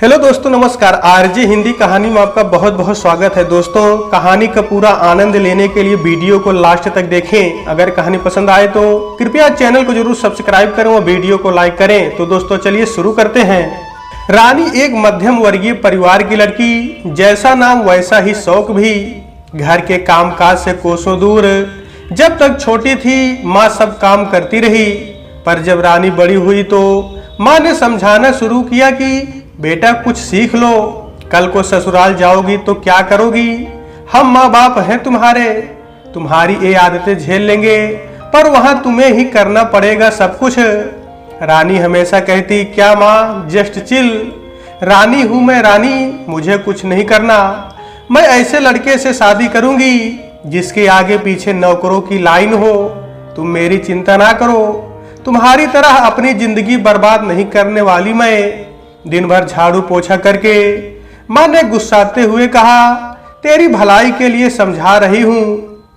Hello दोस्तों, नमस्कार। RJ Hindi कहानी में आपका बहुत बहुत स्वागत है। दोस्तों, कहानी का पूरा आनंद लेने के लिए वीडियो को लास्ट तक देखें। अगर कहानी पसंद आए तो कृपया चैनल को जरूर सब्सक्राइब करें और वीडियो को लाइक करें। तो दोस्तों चलिए शुरू करते हैं। रानी एक मध्यम वर्गीय परिवार की लड़की, जैसा नाम वैसा ही शौक भी। घर के कामकाज से कोसों दूर। जब तक छोटी थी माँ सब काम करती रही, पर जब रानी बड़ी हुई तो माँ ने समझाना शुरू किया कि बेटा कुछ सीख लो, कल को ससुराल जाओगी तो क्या करोगी। हम माँ बाप हैं तुम्हारे, तुम्हारी ये आदतें झेल लेंगे, पर वहां तुम्हें ही करना पड़ेगा सब कुछ। रानी हमेशा कहती, क्या माँ जस्ट चिल, रानी हूं मैं रानी, मुझे कुछ नहीं करना। मैं ऐसे लड़के से शादी करूंगी जिसके आगे पीछे नौकरों की लाइन हो। तुम मेरी चिंता ना करो, तुम्हारी तरह अपनी जिंदगी बर्बाद नहीं करने वाली मैं। दिन भर झाड़ू पोछा करके माँ ने गुस्साते हुए कहा, तेरी भलाई के लिए समझा रही हूँ,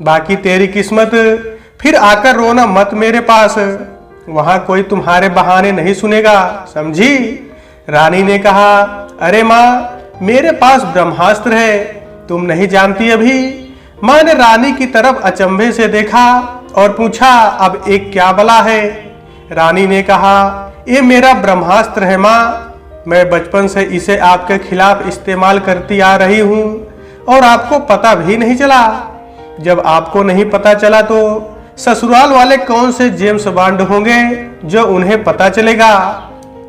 बाकी तेरी किस्मत, फिर आकर रोना मत मेरे पास, वहां कोई तुम्हारे बहाने नहीं सुनेगा, समझी। रानी ने कहा, अरे माँ मेरे पास ब्रह्मास्त्र है, तुम नहीं जानती अभी। माँ ने रानी की तरफ अचंभे से देखा और पूछा, अब एक क्या बला है। रानी ने कहा, ये मेरा ब्रह्मास्त्र है माँ, मैं बचपन से इसे आपके खिलाफ इस्तेमाल करती आ रही हूँ और आपको पता भी नहीं चला। जब आपको नहीं पता चला तो ससुराल वाले कौन से जेम्स बॉन्ड होंगे जो उन्हें पता चलेगा।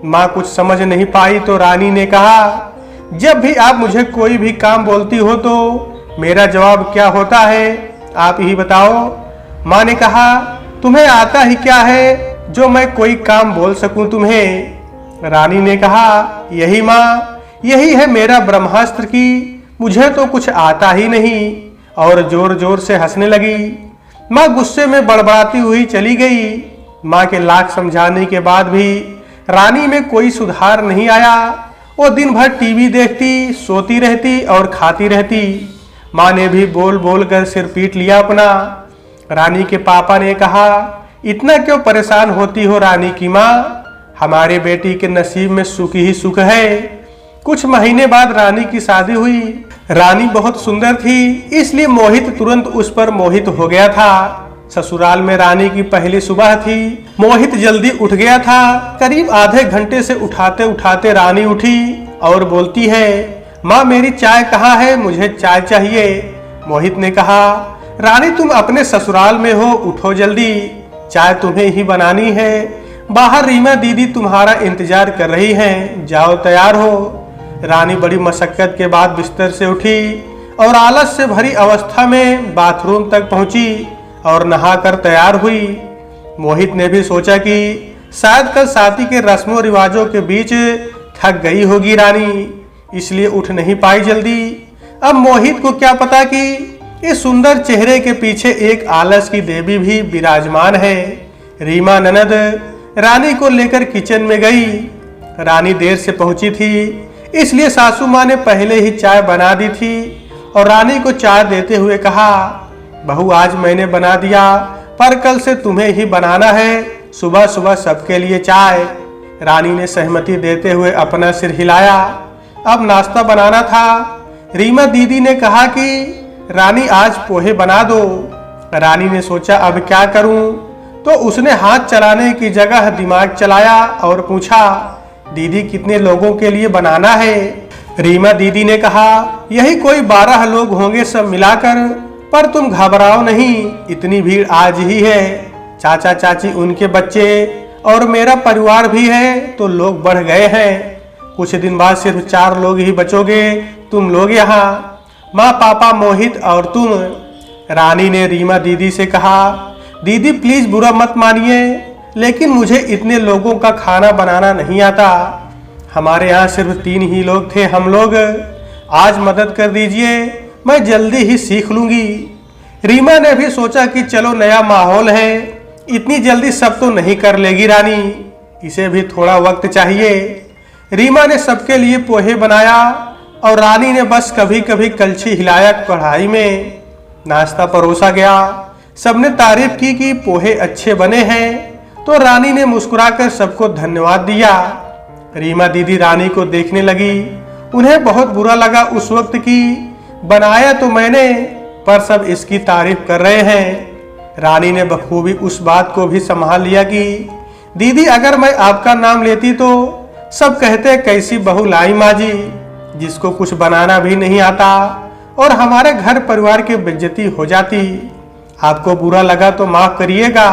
माँ कुछ समझ नहीं पाई तो रानी ने कहा, जब भी आप मुझे कोई भी काम बोलती हो तो मेरा जवाब क्या होता है, आप ही बताओ। माँ ने कहा, तुम्हें आता ही क्या है जो मैं कोई काम बोल सकूं तुम्हें। रानी ने कहा, यही माँ, यही है मेरा ब्रह्मास्त्र की मुझे तो कुछ आता ही नहीं, और जोर जोर से हंसने लगी। माँ गुस्से में बड़बड़ाती हुई चली गई। माँ के लाख समझाने के बाद भी रानी में कोई सुधार नहीं आया। वो दिन भर टीवी देखती, सोती रहती और खाती रहती। माँ ने भी बोल बोल कर सिर पीट लिया अपना। रानी के पापा ने कहा, इतना क्यों परेशान होती हो रानी की माँ, हमारे बेटी के नसीब में सुख ही सुख है। कुछ महीने बाद रानी की शादी हुई। रानी बहुत सुंदर थी, इसलिए मोहित तुरंत उस पर मोहित हो गया था। ससुराल में रानी की पहली सुबह थी। मोहित जल्दी उठ गया था। करीब आधे घंटे से उठाते उठाते रानी उठी और बोलती है, माँ मेरी चाय कहाँ है, मुझे चाय चाहिए। मोहित ने कहा, रानी तुम अपने ससुराल में हो, उठो जल्दी, चाय तुम्हें ही बनानी है। बाहर रीमा दीदी तुम्हारा इंतजार कर रही हैं, जाओ तैयार हो। रानी बड़ी मशक्कत के बाद बिस्तर से उठी और आलस से भरी अवस्था में बाथरूम तक पहुंची और नहाकर तैयार हुई। मोहित ने भी सोचा कि शायद कल शादी के रस्मों रिवाजों के बीच थक गई होगी रानी, इसलिए उठ नहीं पाई जल्दी। अब मोहित को क्या पता कि इस सुंदर चेहरे के पीछे एक आलस की देवी भी विराजमान है। रीमा ननद रानी को लेकर किचन में गई। रानी देर से पहुंची थी, इसलिए सासू माँ ने पहले ही चाय बना दी थी और रानी को चाय देते हुए कहा, बहू आज मैंने बना दिया, पर कल से तुम्हें ही बनाना है, सुबह सुबह सबके लिए चाय। रानी ने सहमति देते हुए अपना सिर हिलाया। अब नाश्ता बनाना था। रीमा दीदी ने कहा कि रानी आज पोहे बना दो। रानी ने सोचा अब क्या करूं, तो उसने हाथ चलाने की जगह दिमाग चलाया और पूछा, दीदी कितने लोगों के लिए बनाना है। रीमा दीदी ने कहा, यही कोई 12 लोग होंगे सब मिलाकर, पर तुम घबराओ नहीं, इतनी भीड़ आज ही है। चाचा चाची, उनके बच्चे और मेरा परिवार भी है, तो लोग बढ़ गए हैं। कुछ दिन बाद सिर्फ 4 लोग ही बचोगे, तुम लोग यहाँ, माँ पापा मोहित और तुम। रानी ने रीमा दीदी से कहा, दीदी प्लीज बुरा मत मानिए, लेकिन मुझे इतने लोगों का खाना बनाना नहीं आता। हमारे यहाँ सिर्फ 3 ही लोग थे हम लोग, आज मदद कर दीजिए, मैं जल्दी ही सीख लूंगी। रीमा ने भी सोचा कि चलो नया माहौल है, इतनी जल्दी सब तो नहीं कर लेगी रानी, इसे भी थोड़ा वक्त चाहिए। रीमा ने सबके लिए पोहे बनाया और रानी ने बस कभी कभी कलछी हिलाया कढ़ाई में। नाश्ता परोसा गया। सबने तारीफ की कि पोहे अच्छे बने हैं, तो रानी ने मुस्कुराकर सबको धन्यवाद दिया। रीमा दीदी रानी को देखने लगी। उन्हें बहुत बुरा लगा उस वक्त कि बनाया तो मैंने, पर सब इसकी तारीफ कर रहे हैं। रानी ने बखूबी उस बात को भी संभाल लिया कि दीदी अगर मैं आपका नाम लेती तो सब कहते कैसी बहू लाई माँ जी, जिसको कुछ बनाना भी नहीं आता, और हमारे घर परिवार की बेइज्जती हो जाती। आपको बुरा लगा तो माफ करिएगा।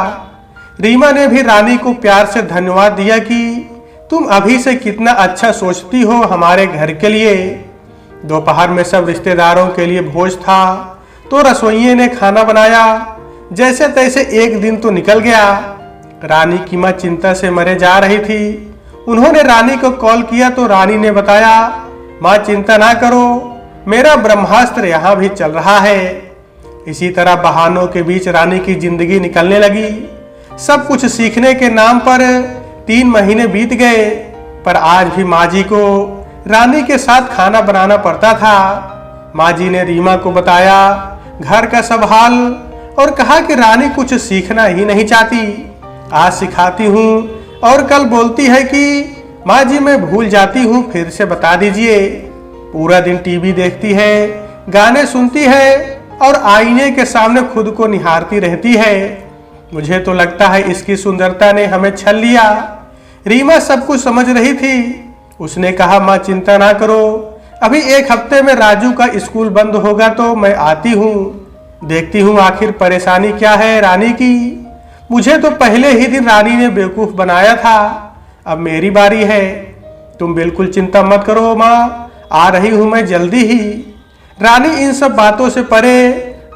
रीमा ने भी रानी को प्यार से धन्यवाद दिया कि तुम अभी से कितना अच्छा सोचती हो हमारे घर के लिए। दोपहर में सब रिश्तेदारों के लिए भोज था तो रसोइये ने खाना बनाया। जैसे तैसे एक दिन तो निकल गया। रानी की माँ चिंता से मरे जा रही थी। उन्होंने रानी को कॉल किया तो रानी ने बताया, माँ चिंता ना करो, मेरा ब्रह्मास्त्र यहाँ भी चल रहा है। इसी तरह बहानों के बीच रानी की जिंदगी निकलने लगी। सब कुछ सीखने के नाम पर 3 महीने बीत गए, पर आज भी माँ जी को रानी के साथ खाना बनाना पड़ता था। माँ जी ने रीमा को बताया घर का सब हाल और कहा कि रानी कुछ सीखना ही नहीं चाहती। आज सिखाती हूँ और कल बोलती है कि माँ जी मैं भूल जाती हूँ, फिर से बता दीजिए। पूरा दिन टीवी देखती है, गाने सुनती है और आईने के सामने खुद को निहारती रहती है। मुझे तो लगता है इसकी सुंदरता ने हमें छल लिया। रीमा सब कुछ समझ रही थी। उसने कहा माँ चिंता ना करो, अभी 1 हफ्ते में राजू का स्कूल बंद होगा तो मैं आती हूँ, देखती हूँ आखिर परेशानी क्या है रानी की। मुझे तो पहले ही दिन रानी ने बेवकूफ बनाया था, अब मेरी बारी है। तुम बिल्कुल चिंता मत करो माँ, आ रही हूँ मैं जल्दी ही। रानी इन सब बातों से परे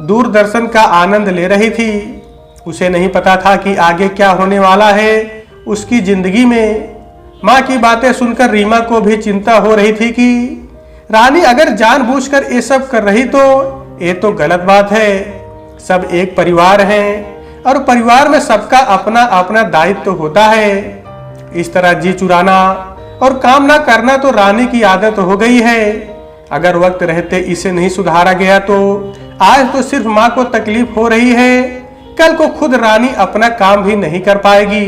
दूरदर्शन का आनंद ले रही थी। उसे नहीं पता था कि आगे क्या होने वाला है उसकी जिंदगी में। माँ की बातें सुनकर रीमा को भी चिंता हो रही थी कि रानी अगर जानबूझकर ये सब कर रही तो ये तो गलत बात है। सब एक परिवार है और परिवार में सबका अपना अपना दायित्व तो होता है। इस तरह जी चुराना और काम ना करना तो रानी की आदत हो गई है। अगर वक्त रहते इसे नहीं सुधारा गया तो आज तो सिर्फ माँ को तकलीफ हो रही है, कल को खुद रानी अपना काम भी नहीं कर पाएगी।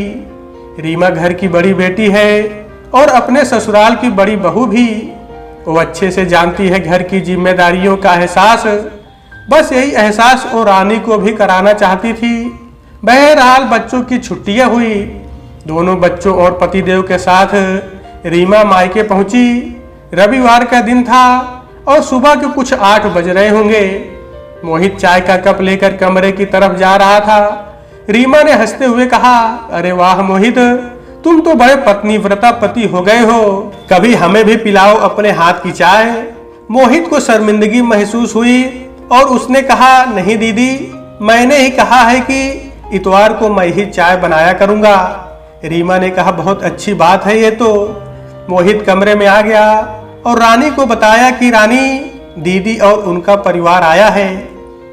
रीमा घर की बड़ी बेटी है और अपने ससुराल की बड़ी बहू भी। वो अच्छे से जानती है घर की जिम्मेदारियों का एहसास। बस यही एहसास वो रानी को भी कराना चाहती थी। बहरहाल बच्चों की छुट्टियां हुई। दोनों बच्चों और पतिदेव के साथ रीमा मायके पहुंची। रविवार का दिन था और सुबह के कुछ 8 बज रहे होंगे। मोहित चाय का कप लेकर कमरे की तरफ जा रहा था। रीमा ने हंसते हुए कहा, अरे वाह मोहित, तुम तो बड़े पत्नीव्रता पति हो गए हो, कभी हमें भी पिलाओ अपने हाथ की चाय। मोहित को शर्मिंदगी महसूस हुई और उसने कहा, नहीं दीदी, मैंने ही कहा है कि इतवार को मैं ही चाय बनाया करूंगा। रीमा ने कहा, बहुत अच्छी बात है ये तो। मोहित कमरे में आ गया और रानी को बताया कि रानी, दीदी और उनका परिवार आया है।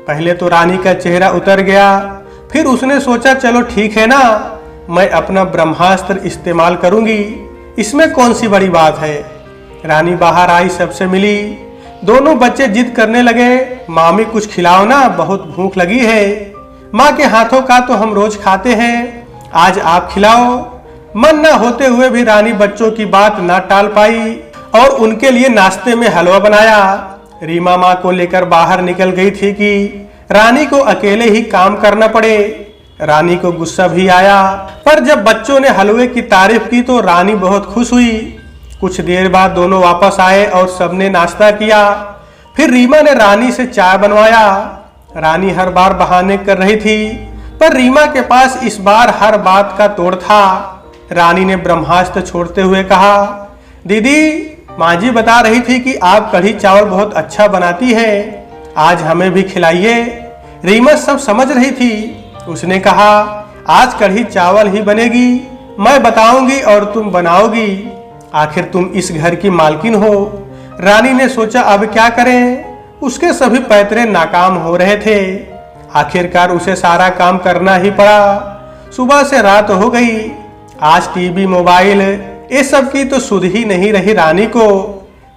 पहले तो रानी का चेहरा उतर गया, फिर उसने सोचा चलो ठीक है ना, मैं अपना ब्रह्मास्त्र इस्तेमाल करूंगी, इसमें कौन सी बड़ी बात है। रानी बाहर आई, सबसे मिली। दोनों बच्चे जिद करने लगे, मामी कुछ खिलाओ ना, बहुत भूख लगी है। माँ के हाथों का तो हम रोज खाते हैं, आज आप खिलाओ। मन न होते हुए भी रानी बच्चों की बात ना टाल पाई और उनके लिए नाश्ते में हलवा बनाया। रीमा माँ को लेकर बाहर निकल गई थी कि रानी को अकेले ही काम करना पड़े। रानी को गुस्सा भी आया, पर जब बच्चों ने हलवे की तारीफ की तो रानी बहुत खुश हुई। कुछ देर बाद दोनों वापस आए और सबने नाश्ता किया। फिर रीमा ने रानी से चाय बनवाया। रानी हर बार बहाने कर रही थी, पर रीमा के पास इस बार हर बात का तोड़ था। रानी ने ब्रह्मास्त्र छोड़ते हुए कहा, दीदी, माँ जी बता रही थी कि आप कढ़ी चावल बहुत अच्छा बनाती है, आज हमें भी खिलाइए। रीमा सब समझ रही थी। उसने कहा, आज कढ़ी चावल ही बनेगी, मैं बताऊंगी और तुम बनाओगी, आखिर तुम इस घर की मालकिन हो। रानी ने सोचा अब क्या करें, उसके सभी पैतरे नाकाम हो रहे थे। आखिरकार उसे सारा काम करना ही पड़ा। सुबह से रात हो गई। आज टीवी, मोबाइल, ये सब की तो सुध ही नहीं रही रानी को।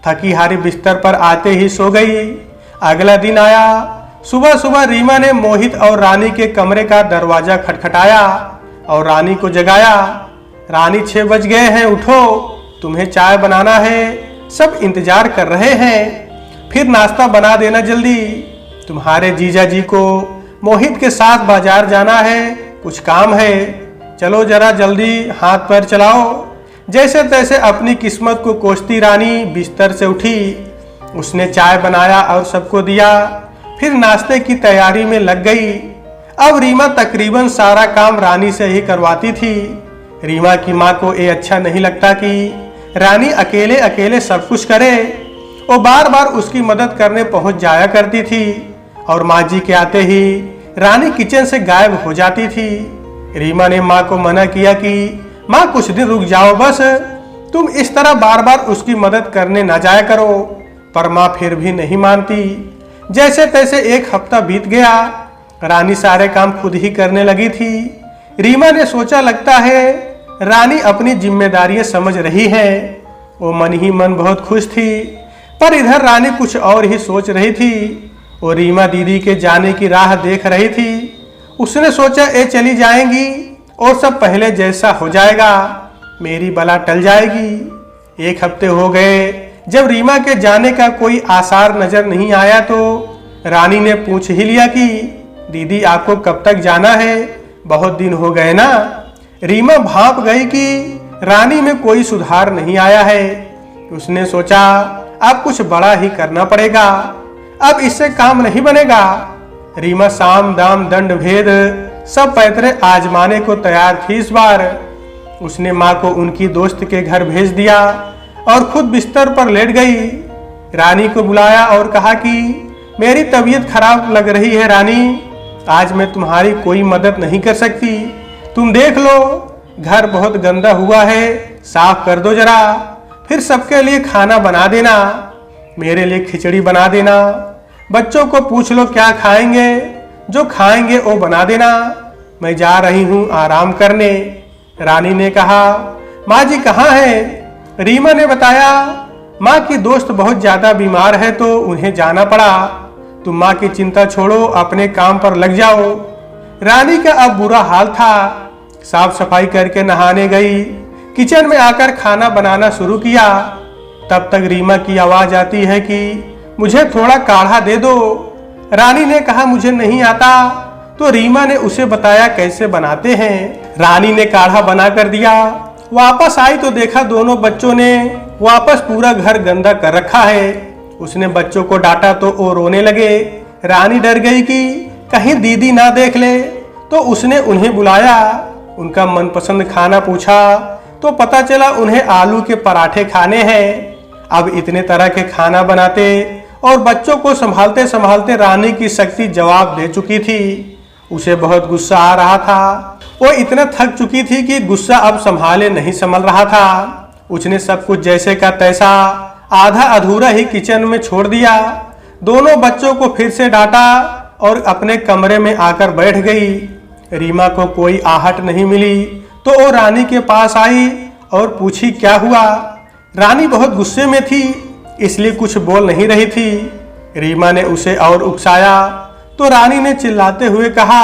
थकी हारी बिस्तर पर आते ही सो गई। अगला दिन आया। सुबह सुबह रीमा ने मोहित और रानी के कमरे का दरवाजा खटखटाया और रानी को जगाया। रानी 6 बज गए हैं, उठो। तुम्हें चाय बनाना है, सब इंतजार कर रहे हैं। फिर नाश्ता बना देना जल्दी, तुम्हारे जीजा जी को मोहित के साथ बाजार जाना है, कुछ काम है। चलो जरा जल्दी हाथ पैर चलाओ। जैसे तैसे अपनी किस्मत को कोसती रानी बिस्तर से उठी। उसने चाय बनाया और सबको दिया, फिर नाश्ते की तैयारी में लग गई। अब रीमा तकरीबन सारा काम रानी से ही करवाती थी। रीमा की माँ को ये अच्छा नहीं लगता कि रानी अकेले अकेले सब कुछ करे। वो बार बार उसकी मदद करने पहुंच जाया करती थी और माँ जी के आते ही रानी किचन से गायब हो जाती थी। रीमा ने माँ को मना किया कि माँ कुछ दिन रुक जाओ, बस तुम इस तरह बार बार उसकी मदद करने ना जाया करो। पर माँ फिर भी नहीं मानती। जैसे तैसे एक हफ्ता बीत गया। रानी सारे काम खुद ही करने लगी थी। रीमा ने सोचा लगता है रानी अपनी जिम्मेदारियां समझ रही है। वो मन ही मन बहुत खुश थी। पर इधर रानी कुछ और ही सोच रही थी। वो रीमा दीदी के जाने की राह देख रही थी। उसने सोचा ये चली जाएंगी और सब पहले जैसा हो जाएगा, मेरी बला टल जाएगी। एक हफ्ते हो गए। जब रीमा के जाने का कोई आसार नजर नहीं आया तो रानी ने पूछ ही लिया कि दीदी आपको कब तक जाना है, बहुत दिन हो गए ना। रीमा भाप गई कि रानी में कोई सुधार नहीं आया है। उसने सोचा अब कुछ बड़ा ही करना पड़ेगा, अब इससे काम नहीं बनेगा। रीमा साम दाम दंड भेद सब पैतरे आजमाने को तैयार थी। इस बार उसने माँ को उनकी दोस्त के घर भेज दिया और खुद बिस्तर पर लेट गई। रानी को बुलाया और कहा कि मेरी तबीयत खराब लग रही है रानी, आज मैं तुम्हारी कोई मदद नहीं कर सकती। तुम देख लो घर बहुत गंदा हुआ है, साफ कर दो जरा। फिर सबके लिए खाना बना देना, मेरे लिए खिचड़ी बना देना। बच्चों को पूछ लो क्या खाएंगे, जो खाएंगे वो बना देना। मैं जा रही हूँ आराम करने। रानी ने कहा माँ जी कहाँ हैं? रीमा ने बताया माँ की दोस्त बहुत ज्यादा बीमार है तो उन्हें जाना पड़ा। तुम माँ की चिंता छोड़ो, अपने काम पर लग जाओ। रानी का अब बुरा हाल था। साफ सफाई करके नहाने गई, किचन में आकर खाना बनाना शुरू किया। तब तक रीमा की आवाज आती है कि मुझे थोड़ा काढ़ा दे दो। रानी ने कहा मुझे नहीं आता, तो रीमा ने उसे बताया कैसे बनाते हैं। रानी ने काढ़ा बना कर दिया। वापस आई तो देखा दोनों बच्चों ने वापस पूरा घर गंदा कर रखा है। उसने बच्चों को डांटा तो वो रोने लगे। रानी डर गई कि कहीं दीदी ना देख ले, तो उसने उन्हें बुलाया। उनका मनपसंद खाना पूछा तो पता चला उन्हें आलू के पराठे खाने हैं। अब इतने तरह के खाना बनाते और बच्चों को संभालते संभालते रानी की शक्ति जवाब दे चुकी थी। उसे बहुत गुस्सा आ रहा था। वो इतना थक चुकी थी कि गुस्सा अब संभाले नहीं संभल रहा था। उसने सब कुछ जैसे का तैसा आधा अधूरा ही किचन में छोड़ दिया। दोनों बच्चों को फिर से डांटा और अपने कमरे में आकर बैठ गई। रीमा को कोई आहट नहीं मिली तो वो रानी के पास आई और पूछी क्या हुआ। रानी बहुत गुस्से में थी इसलिए कुछ बोल नहीं रही थी। रीमा ने उसे और उकसाया तो रानी ने चिल्लाते हुए कहा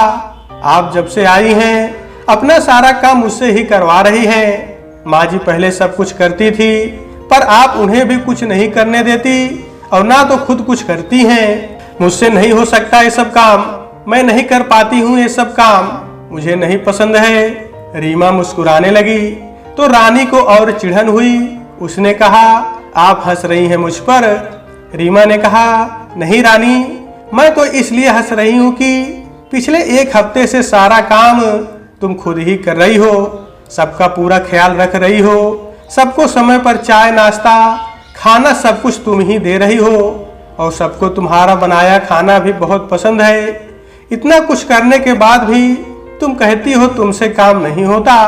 आप जब से आई हैं अपना सारा काम मुझसे ही करवा रही हैं। माँ जी पहले सब कुछ करती थी पर आप उन्हें भी कुछ नहीं करने देती और ना तो खुद कुछ करती हैं। मुझसे नहीं हो सकता ये सब काम, मैं नहीं कर पाती हूँ ये सब काम, मुझे नहीं पसंद है। रीमा मुस्कुराने लगी तो रानी को और चिढ़न हुई। उसने कहा आप हंस रही हैं मुझ पर। रीमा ने कहा नहीं रानी, मैं तो इसलिए हंस रही हूँ कि पिछले एक हफ्ते से सारा काम तुम खुद ही कर रही हो, सबका पूरा ख्याल रख रही हो, सबको समय पर चाय नाश्ता खाना सब कुछ तुम ही दे रही हो और सबको तुम्हारा बनाया खाना भी बहुत पसंद है। इतना कुछ करने के बाद भी तुम कहती हो तुमसे काम नहीं होता,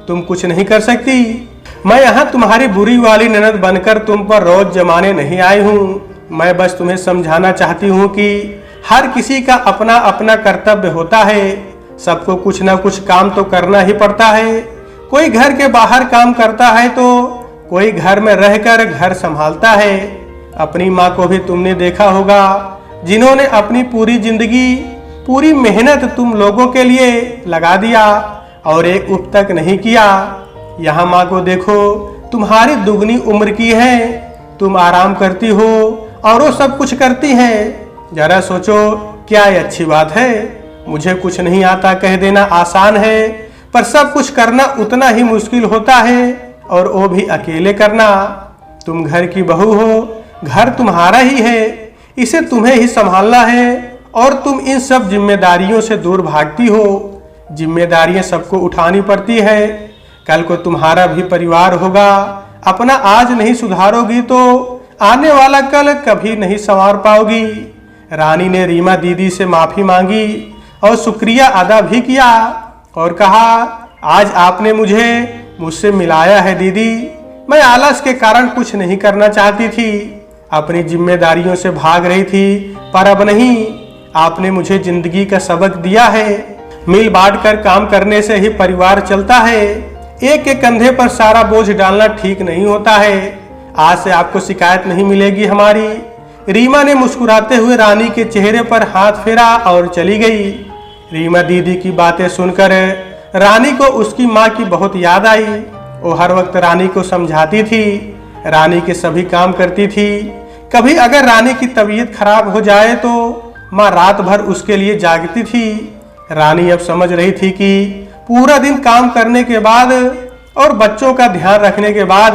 तुम कुछ नहीं कर सकती। मैं यहाँ तुम्हारी बुरी वाली ननद बनकर तुम पर रोज जमाने नहीं आई हूँ। मैं बस तुम्हें समझाना चाहती हूँ कि हर किसी का अपना अपना कर्तव्य होता है, सबको कुछ ना कुछ काम तो करना ही पड़ता है। कोई घर के बाहर काम करता है तो कोई घर में रहकर घर संभालता है। अपनी माँ को भी तुमने देखा होगा जिन्होंने अपनी पूरी जिंदगी पूरी मेहनत तुम लोगों के लिए लगा दिया और एक उफ तक नहीं किया। यहाँ माँ को देखो तुम्हारी दुगनी उम्र की है, तुम आराम करती हो और वो सब कुछ करती हैं। जरा सोचो, क्या ये अच्छी बात है? मुझे कुछ नहीं आता कह देना आसान है, पर सब कुछ करना उतना ही मुश्किल होता है, और वो भी अकेले करना। तुम घर की बहू हो, घर तुम्हारा ही है, इसे तुम्हें ही संभालना है, और तुम इन सब जिम्मेदारियों से दूर भागती हो। जिम्मेदारियां सबको उठानी पड़ती है, कल को तुम्हारा भी परिवार होगा। अपना आज नहीं सुधारोगी तो आने वाला कल कभी नहीं संवार पाओगी। रानी ने रीमा दीदी से माफी मांगी और शुक्रिया अदा भी किया और कहा, आज आपने मुझसे मिलाया है दीदी। मैं आलस के कारण कुछ नहीं करना चाहती थी, अपनी जिम्मेदारियों से भाग रही थी, पर अब नहीं। आपने मुझे जिंदगी का सबक दिया है, मिल बांट कर काम करने से ही परिवार चलता है। एक के कंधे पर सारा बोझ डालना ठीक नहीं होता है। आज से आपको शिकायत नहीं मिलेगी हमारी। रीमा ने मुस्कुराते हुए रानी के चेहरे पर हाथ फेरा और चली गई। रीमा दीदी की बातें सुनकर रानी को उसकी माँ की बहुत याद आई। वो हर वक्त रानी को समझाती थी, रानी के सभी काम करती थी। कभी अगर रानी की तबीयत खराब हो जाए तो माँ रात भर उसके लिए जागती थी। रानी अब समझ रही थी कि पूरा दिन काम करने के बाद और बच्चों का ध्यान रखने के बाद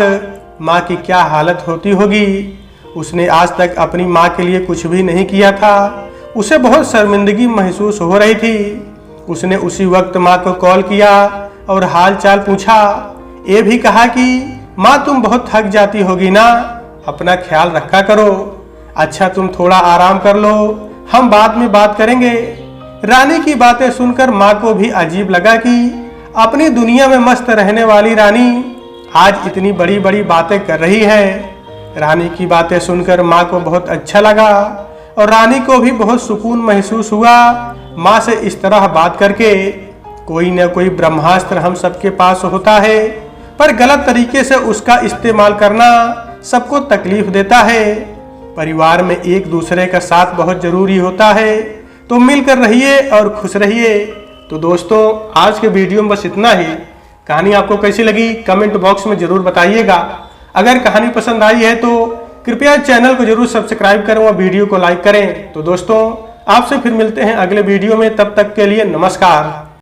माँ की क्या हालत होती होगी। उसने आज तक अपनी माँ के लिए कुछ भी नहीं किया था। उसे बहुत शर्मिंदगी महसूस हो रही थी। उसने उसी वक्त माँ को कॉल किया और हाल चाल पूछा। ये भी कहा कि माँ तुम बहुत थक जाती होगी ना, अपना ख्याल रखा करो। अच्छा तुम थोड़ा आराम कर लो, हम बाद में बात करेंगे। रानी की बातें सुनकर माँ को भी अजीब लगा कि अपनी दुनिया में मस्त रहने वाली रानी आज इतनी बड़ी बड़ी बातें कर रही है। रानी की बातें सुनकर माँ को बहुत अच्छा लगा और रानी को भी बहुत सुकून महसूस हुआ। माँ से इस तरह बात करके कोई न कोई ब्रह्मास्त्र हम सबके पास होता है, पर गलत तरीके से उसका इस्तेमाल करना सबको तकलीफ देता है। परिवार में एक दूसरे का साथ बहुत जरूरी होता है, तो मिलकर रहिए और खुश रहिए। तो दोस्तों, आज के वीडियो में बस इतना ही। कहानी आपको कैसी लगी कमेंट बॉक्स में जरूर बताइएगा। अगर कहानी पसंद आई है तो कृपया चैनल को जरूर सब्सक्राइब करें और वीडियो को लाइक करें। तो दोस्तों, आपसे फिर मिलते हैं अगले वीडियो में, तब तक के लिए नमस्कार।